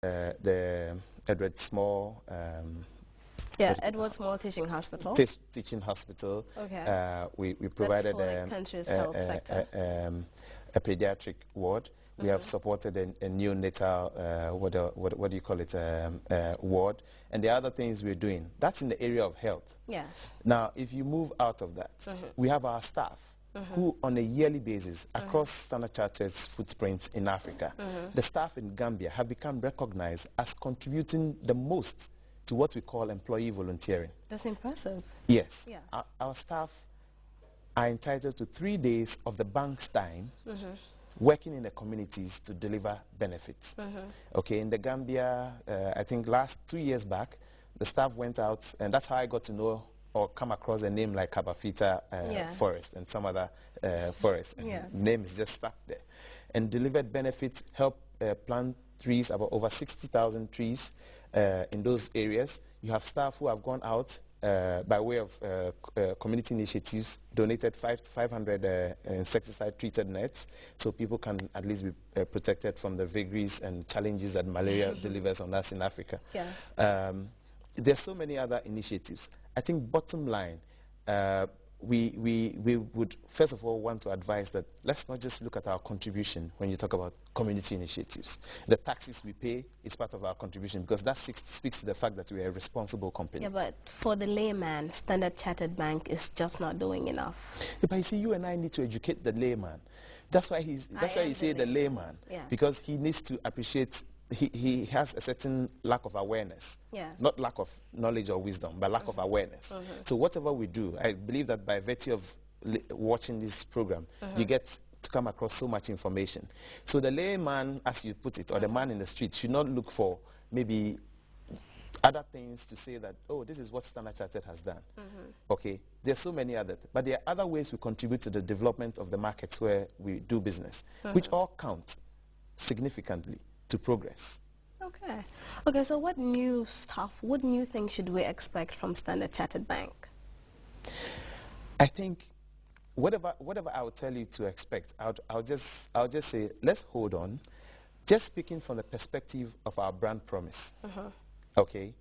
the Edward Small. Edward Small Teaching Hospital. Teaching Hospital. Okay. We provided the country's health sector. A pediatric ward. We have supported a neonatal, what do you call it, ward. And the other things we're doing, that's in the area of health. Yes. Now, if you move out of that, we have our staff who on a yearly basis across Standard Chartered's footprints in Africa, the staff in Gambia have become recognized as contributing the most to what we call employee volunteering. That's impressive. Yes. Our staff are entitled to 3 days of the bank's time working in the communities to deliver benefits. Okay, in the Gambia, I think 2 years back, the staff went out, and that's how I got to know or come across a name like Kabafita Forest and some other forest. Name is just stuck there. And delivered benefits, helped plant trees, about over 60,000 trees in those areas. You have staff who have gone out by way of community initiatives, donated 500 insecticide-treated nets so people can at least be protected from the vagaries and challenges that malaria delivers on us in Africa. Yes. There's so many other initiatives. I think bottom line, we would first of all want to advise that let's not just look at our contribution when you talk about community initiatives. The taxes we pay is part of our contribution because that speaks to the fact that we are a responsible company. Yeah, but for the layman, Standard Chartered Bank is just not doing enough. Yeah, but you see, you and I need to educate the layman. That's why he say the layman, because he needs to appreciate. He has a certain lack of awareness, not lack of knowledge or wisdom, but lack of awareness. So whatever we do, I believe that by virtue of watching this program, you get to come across so much information. So the layman, as you put it, or the man in the street should not look for maybe other things to say that, oh, this is what Standard Chartered has done. Okay, there's so many others, but there are other ways we contribute to the development of the markets where we do business, which all count significantly to progress. Okay. Okay, so what new stuff, what new things should we expect from Standard Chartered Bank? I think whatever I would tell you to expect, I'll just say, let's hold on. Just speaking from the perspective of our brand promise. Okay?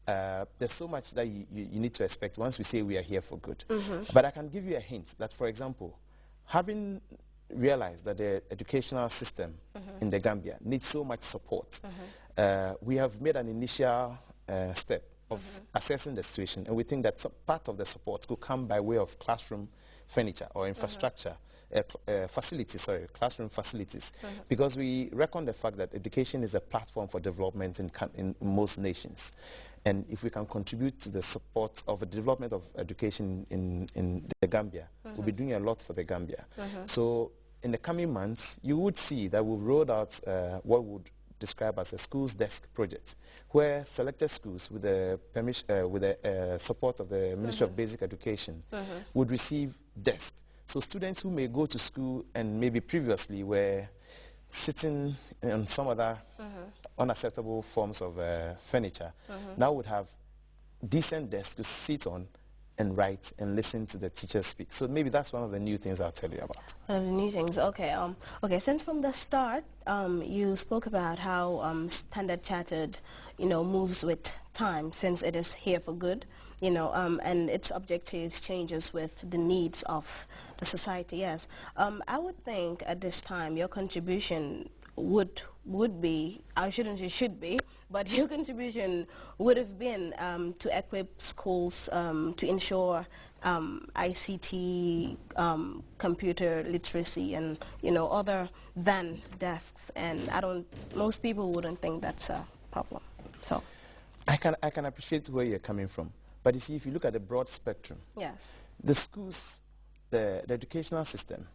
There's so much that you need to expect once we say we are here for good. But I can give you a hint that, for example, having realized that the educational system in the Gambia needs so much support, we have made an initial step of assessing the situation, and we think that part of the support could come by way of classroom furniture or infrastructure, classroom facilities, because we reckon the fact that education is a platform for development in most nations. And if we can contribute to the support of the development of education in the Gambia, we'll be doing a lot for the Gambia. So in the coming months, you would see that we've rolled out what we would describe as a schools desk project, where selected schools with the support of the Ministry of Basic Education would receive desks. So students who may go to school and maybe previously were sitting on some other unacceptable forms of furniture, now would have decent desks to sit on and write and listen to the teachers speak. So maybe that's one of the new things I'll tell you about. One of the new things, okay. Okay, since from the start, you spoke about how Standard Chartered, moves with time since it is here for good, and its objectives changes with the needs of the society, yes. I would think at this time your contribution would be, I shouldn't say should be, but your contribution would have been to equip schools to ensure ICT, computer literacy, and other than desks. And most people wouldn't think that's a problem. So I can appreciate where you're coming from, but you see, if you look at the broad spectrum, yes, the schools, the educational system,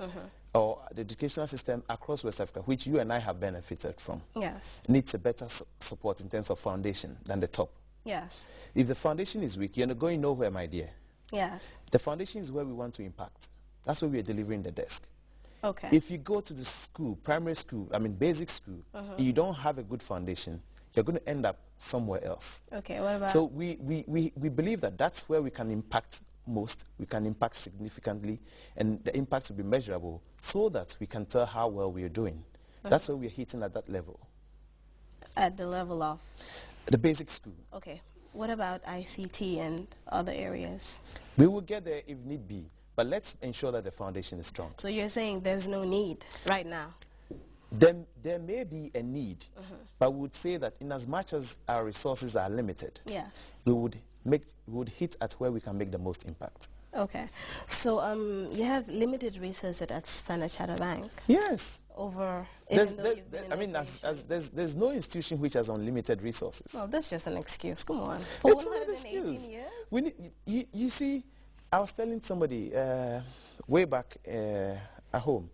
or the educational system across West Africa, which you and I have benefited from, yes, needs a better support in terms of foundation than the top. Yes. If the foundation is weak, you're not going nowhere, my dear. Yes. The foundation is where we want to impact. That's where we are delivering the desk. Okay. If you go to the school, primary school, basic school, you don't have a good foundation, you're going to end up somewhere else. Okay, what about... So we believe that that's where we can impact most, we can impact significantly, and the impact will be measurable so that we can tell how well we are doing. That's why we are hitting at that level. at the level of? The basic school. Okay. What about ICT and other areas? We will get there if need be, but let's ensure that the foundation is strong. So you're saying there's no need right now? There may be a need, but we would say that in as much as our resources are limited, yes, we would hit at where we can make the most impact. Okay. So you have limited resources at Standard Chartered Bank? Yes. There's no institution which has unlimited resources. Well, that's just an excuse. Come on. For it's not an excuse. We need, you see, I was telling somebody way back at home,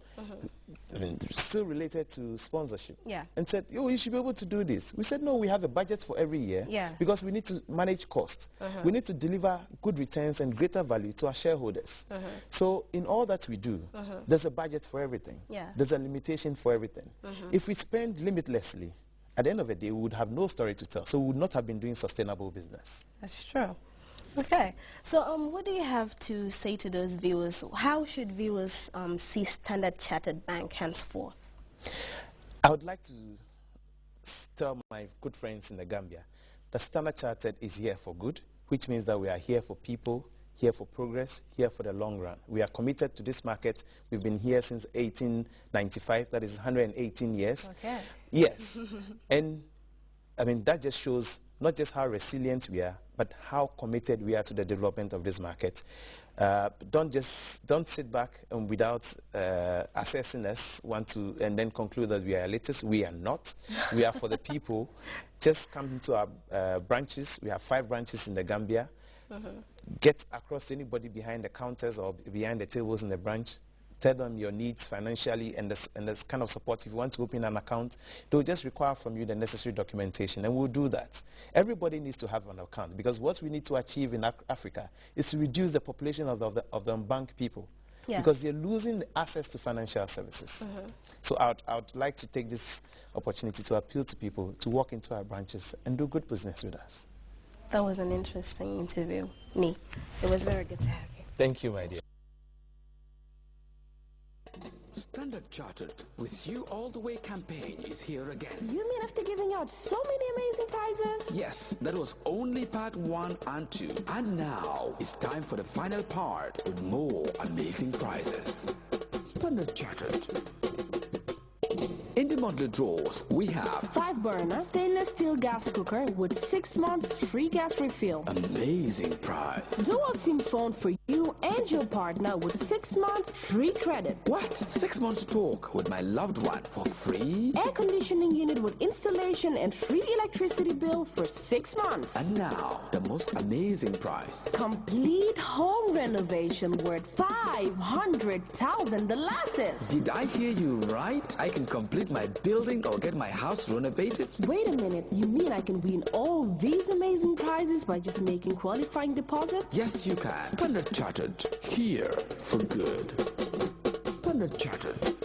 I mean, still related to sponsorship, and said, "Oh, you should be able to do this." We said, "No, we have a budget for every year because we need to manage costs. We need to deliver good returns and greater value to our shareholders. So in all that we do, there's a budget for everything. There's a limitation for everything. If we spend limitlessly, at the end of the day, we would have no story to tell. So we would not have been doing sustainable business." That's true. Okay, so what do you have to say to those viewers? How should viewers see Standard Chartered Bank henceforth? I would like to tell my good friends in the Gambia that Standard Chartered is here for good, which means that we are here for people, here for progress, here for the long run. We are committed to this market. We've been here since 1895, that is 118 years. Okay. Yes, and I mean, that just shows not just how resilient we are, but how committed we are to the development of this market. Don't sit back and without assessing us, and then conclude that we are elitists. We are not. We are for the people. Just come into our branches. We have 5 branches in the Gambia. Get across to anybody behind the counters or behind the tables in the branch. Tell them your needs financially and this kind of support. If you want to open an account, they'll just require from you the necessary documentation, and we'll do that. Everybody needs to have an account, because what we need to achieve in Africa is to reduce the population of the unbanked people, because they're losing access to financial services. So I would like to take this opportunity to appeal to people to walk into our branches and do good business with us. That was an interesting interview, Nee. It was very good to have you. Thank you, my dear. Standard Chartered with You All the Way campaign is here again. You mean after giving out so many amazing prizes? Yes, that was only part 1 and 2. And now it's time for the final part with more amazing prizes. Standard Chartered. In the monthly draws, we have 5-burner stainless steel gas cooker with 6 months free gas refill. Amazing prize. Dual SIM phone for you and your partner with 6 months free credit. What? 6 months talk with my loved one for free? Air conditioning unit with installation and free electricity bill for 6 months. And now, the most amazing prize. Complete home renovation worth 500,000 dollars. Did I hear you right? I can complete my building or get my house renovated? Wait a minute, you mean I can win all these amazing prizes by just making qualifying deposits? Yes, you can. Standard Chartered, here for good. Standard Chartered.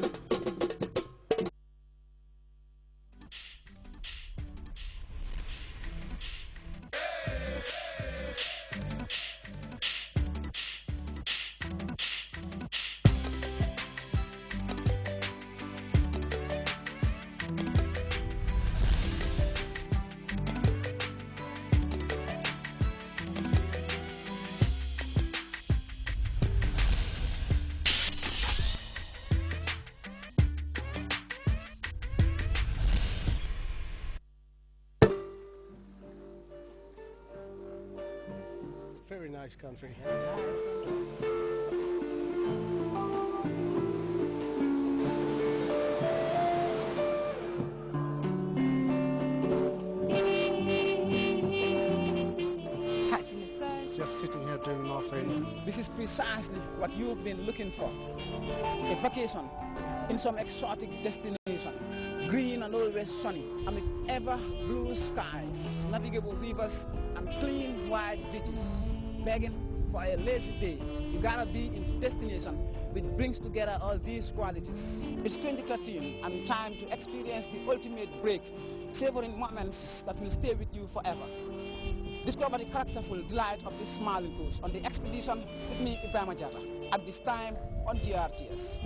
Very nice country. Catching the sun. Just sitting here doing nothing. This is precisely what you've been looking for. A vacation in some exotic destination. Green and always sunny, amid ever blue skies, navigable rivers, and clean white beaches. Begging for a lazy day, you gotta be in the destination which brings together all these qualities. It's 2013 and time to experience the ultimate break, savoring moments that will stay with you forever. Discover the characterful delight of this smiling coast on the expedition with me, Ibrahim Ajata, at this time on GRTS.